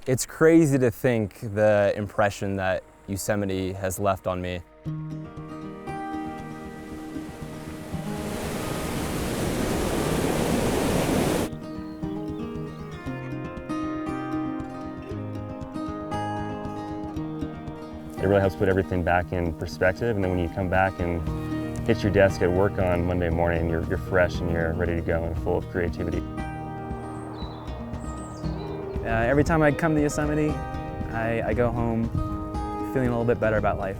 It's crazy to think the impression that Yosemite has left on me. It really helps put everything back in perspective, and then when you come back and hit your desk at work on Monday morning, you're fresh and you're ready to go and full of creativity. Every time I come to Yosemite, I go home feeling a little bit better about life.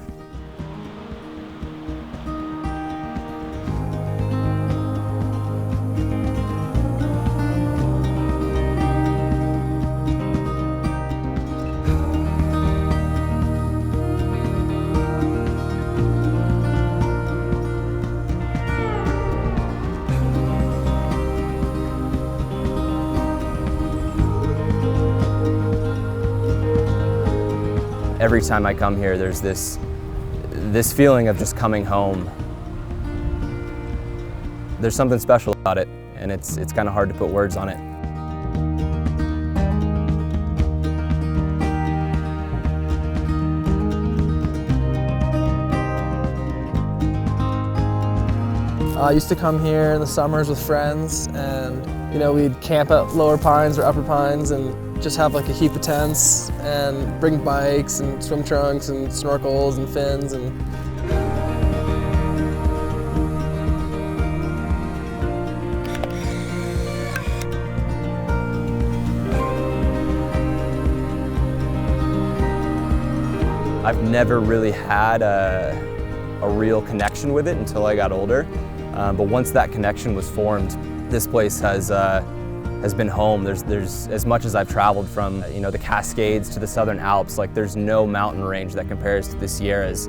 Every time I come here, there's this feeling of just coming home. There's something special about it, and it's kind of hard to put words on it. I used to come here in the summers with friends, and we'd camp at Lower Pines or Upper Pines and just have like a heap of tents and bring bikes and swim trunks and snorkels and fins I've never really had a real connection with it until I got older. But once that connection was formed, this place has been home. There's as much as I've traveled from the Cascades to the Southern Alps, like there's no mountain range that compares to the Sierras.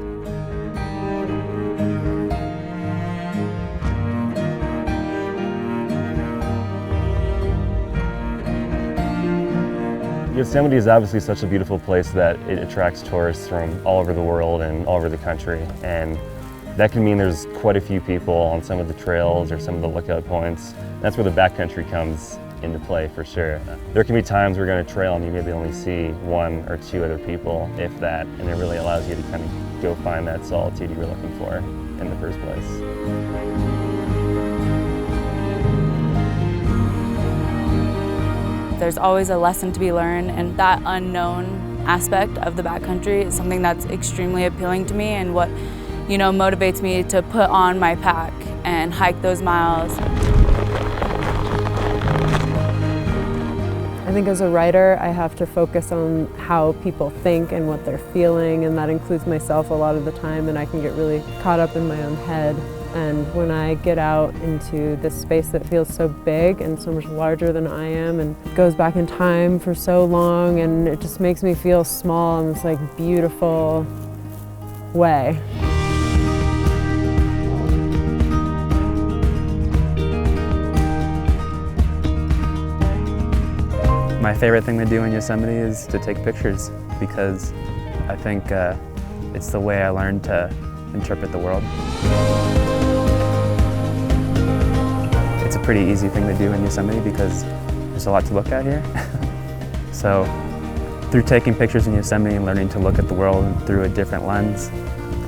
Yosemite is obviously such a beautiful place that it attracts tourists from all over the world and all over the country, and that can mean there's quite a few people on some of the trails or some of the lookout points. That's where the backcountry comes into play for sure. There can be times we're going to trail and you maybe only see one or two other people, if that, and it really allows you to kind of go find that solitude you were looking for in the first place. There's always a lesson to be learned, and that unknown aspect of the backcountry is something that's extremely appealing to me and what motivates me to put on my pack and hike those miles. I think as a writer, I have to focus on how people think and what they're feeling, and that includes myself a lot of the time, and I can get really caught up in my own head. And when I get out into this space that feels so big and so much larger than I am and goes back in time for so long, and it just makes me feel small in this beautiful way. My favorite thing to do in Yosemite is to take pictures, because I think it's the way I learned to interpret the world. It's a pretty easy thing to do in Yosemite because there's a lot to look at here. So through taking pictures in Yosemite and learning to look at the world through a different lens,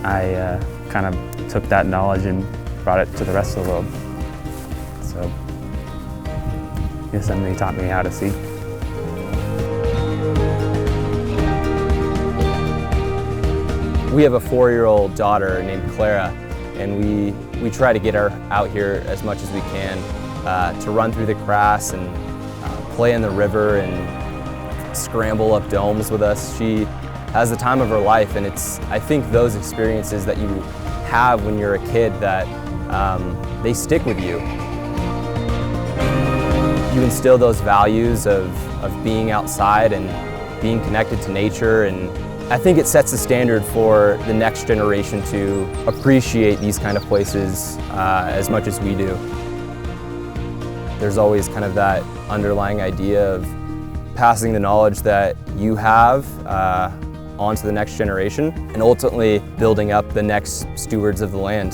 I kind of took that knowledge and brought it to the rest of the world. So Yosemite taught me how to see. We have a 4-year-old daughter named Clara, and we try to get her out here as much as we can to run through the grass and play in the river and scramble up domes with us. She has the time of her life, and I think those experiences that you have when you're a kid that they stick with you. You instill those values of being outside and being connected to nature, and I think it sets the standard for the next generation to appreciate these kind of places as much as we do. There's always kind of that underlying idea of passing the knowledge that you have on to the next generation and ultimately building up the next stewards of the land.